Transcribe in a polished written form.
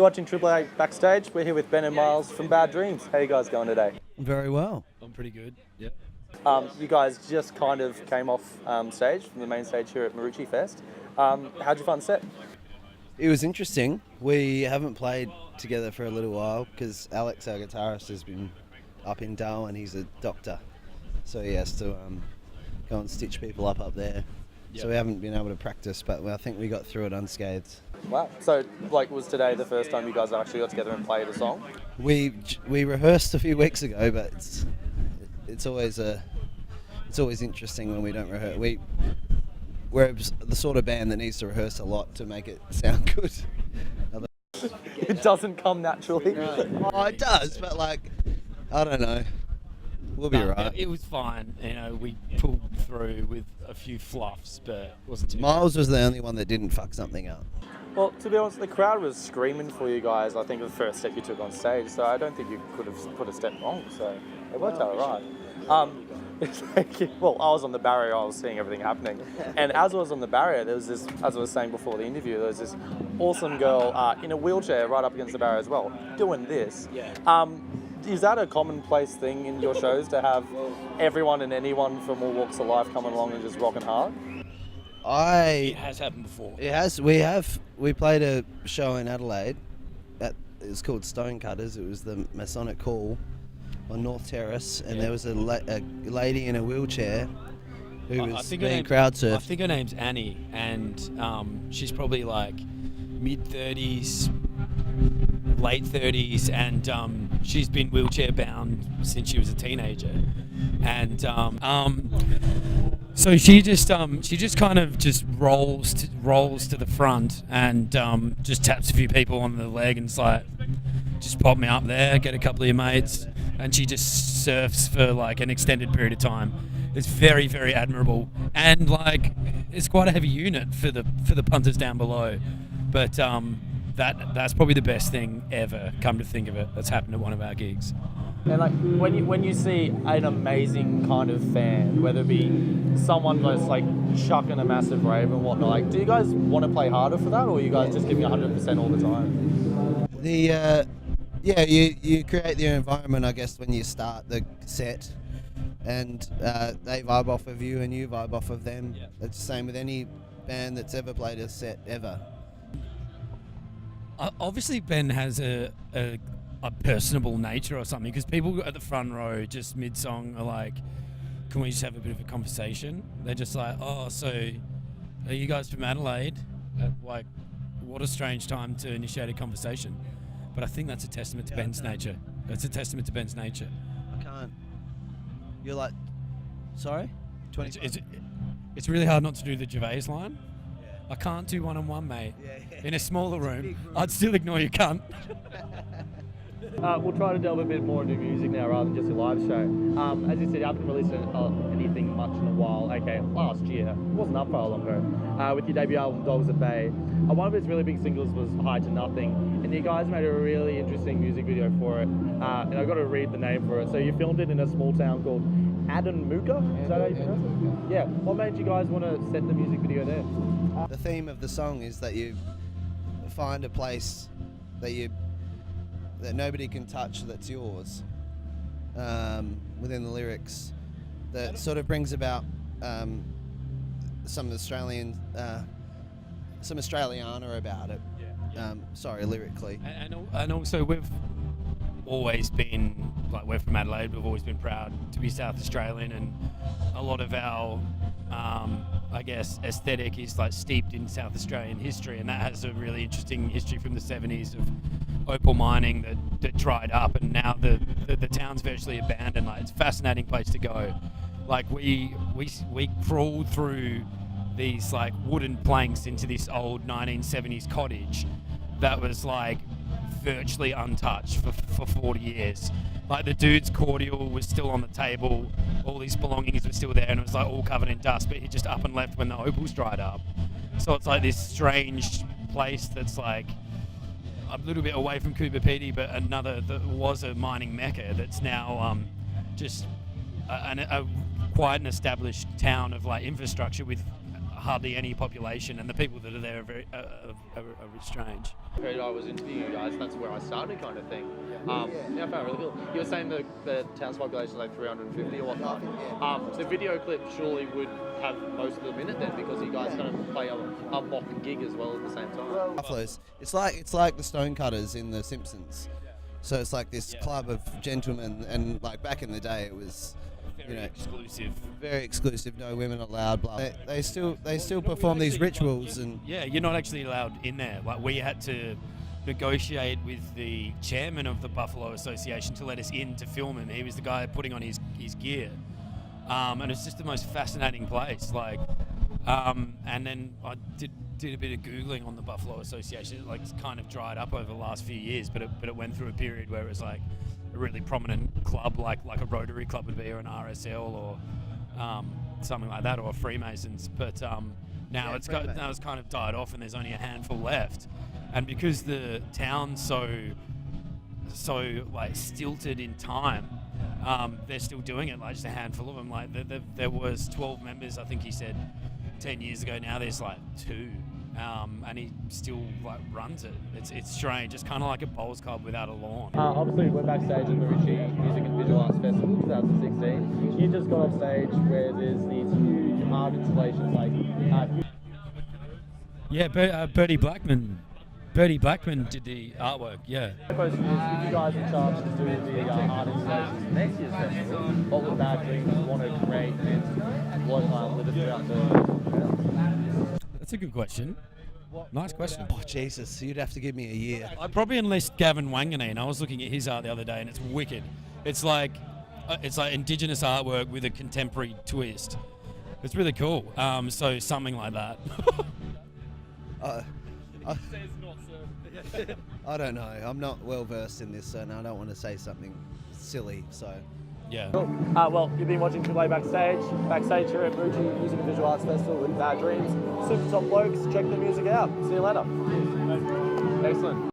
watching Triple A Backstage. We're here with Ben and Miles from Bad Dreams. How you guys going today? Very well. I'm pretty good. Yeah. You guys just kind of came off stage from the main stage here at Maroochydore Fest. How'd you find the set? It was interesting. We haven't played together for a little while because Alex, our guitarist, has been up in Doueal and he's a doctor. So he has to go and stitch people up there. Yep. So we haven't been able to practice, but I think we got through it unscathed. Wow. So, was today the first time you guys actually got together and played a song? We rehearsed a few weeks ago, but it's always interesting when we don't rehearse. We're the sort of band that needs to rehearse a lot to make it sound good. It doesn't come naturally. No. Oh, it does, but I don't know. We'll be right. It was fine. We pulled through with a few fluffs, but it wasn't too Miles bad. was the only one that didn't fuck something up. Well, to be honest, the crowd was screaming for you guys, I think, the first step you took on stage, so I don't think you could have put a step wrong, so it worked out all right. Well, I was on the barrier, I was seeing everything happening, and as I was on the barrier, there was this, as I was saying before the interview, there was this awesome girl in a wheelchair right up against the barrier as well, doing this. Yeah. Is that a commonplace thing in your shows, to have everyone and anyone from all walks of life coming along and just rocking hard? It has happened before. It has. We played a show in Adelaide. It was called Stonecutters. It was the Masonic Hall on North Terrace, and there was a lady in a wheelchair who was being crowd surfed. I think her name's Annie, and she's probably mid-30s, late 30s, and she's been wheelchair bound since she was a teenager, and so she just kind of just rolls to the front and just taps a few people on the leg and it's like, just pop me up there, get a couple of your mates, and she just surfs for an extended period of time. It's very, very admirable, and it's quite a heavy unit for the punters down below, but that's probably the best thing ever, come to think of it, that's happened at one of our gigs. And when you see an amazing kind of fan, whether it be someone just chucking a massive rave and whatnot, do you guys want to play harder for that, or are you guys just giving 100% all the time? You create the environment, I guess, when you start the set, and they vibe off of you and you vibe off of them. Yeah. It's the same with any band that's ever played a set ever. Obviously, Ben has a personable nature or something, because people at the front row just mid-song are like, can we just have a bit of a conversation? They're just like, oh, so are you guys from Adelaide? What a strange time to initiate a conversation. But I think that's a testament to Ben's nature. That's a testament to Ben's nature. I can't. You're like, sorry? It's really hard not to do the Gervais line. I can't do one-on-one, mate. Yeah. In a smaller room, I'd still ignore you, cunt. We'll try to delve a bit more into music now rather than just a live show. As you said, you haven't released anything much in a while. Okay, last year. It wasn't up for a long ago. With your debut album, Dogs at Bay. One of its really big singles was High to Nothing. And you guys made a really interesting music video for it. And I've got to read the name for it. So you filmed it in a small town called Adonmuka? Is that how you pronounce it? Yeah. What made you guys want to set the music video there? The theme of the song is that you find a place that nobody can touch, that's yours, within the lyrics, that sort of brings about some Australiana about it. Lyrically. And also we've always been, we're from Adelaide, we've always been proud to be South Australian, and a lot of our aesthetic is steeped in South Australian history, and that has a really interesting history from the 70s of opal mining that dried up, and now the town's virtually abandoned. It's a fascinating place to go. We crawled through these wooden planks into this old 1970s cottage that was virtually untouched for 40 years. The dude's cordial was still on the table, all his belongings were still there, and it was all covered in dust, but he just up and left when the opals dried up. So it's this strange place that's a little bit away from Cooper Pedy, but another that was a mining mecca that's now just a quite an established town of infrastructure with hardly any population, and the people that are there are very are a bit strange. I was interviewing you guys, that's where I started, kind of thing. Yeah, I found it really cool. You were saying the town's population is like 350 or whatnot. The video clip surely would have most of them in it then, because you guys kind of play a mock gig as well at the same time. Buffaloes. It's like the Stonecutters in The Simpsons. So it's like this club of gentlemen, and like back in the day, it was, very exclusive. No women allowed. Blah. They still perform these rituals, and you're not actually allowed in there. Like, we had to negotiate with the chairman of the Buffalo Association to let us in to film him. He was the guy putting on his gear, and it's just the most fascinating place. Like, and then I did a bit of Googling on the Buffalo Association. Like, it's kind of dried up over the last few years, but it went through a period where it was like a really prominent club, like a Rotary Club would be, or an RSL, or something like that, or Freemasons. But now it's kind of died off, and there's only a handful left. And because the town's so like stilted in time, they're still doing it. Like, just a handful of them. Like, there was 12 members, I think he said, 10 years ago. Now there's like 2, and he still like runs it. It's strange. It's kind of like a bowls club without a lawn. Obviously, we're backstage at the Maroochydore Music and Visual Arts Festival 2016. You just got off stage where there's these huge art installations, like. Bertie Blackman did the artwork. Yeah. The question is, if you guys are charged to do the art installations for next year's festival, what would Bad Dreems want to create and what live throughout the? That's a good question. Nice question. oh Jesus, you'd have to give me a year. I'd probably enlist Gavin Wanganeen. I was looking at his art the other day, and it's wicked. It's like Indigenous artwork with a contemporary twist. It's really cool. So something like that. I don't know. I'm not well versed in this, so I don't want to say something silly. So. Yeah. Cool. Well, you've been watching Doueal backstage here at Maroochydore Music and Visual Arts Festival with Bad Dreems. Super top blokes. Check the music out. See you later. Excellent.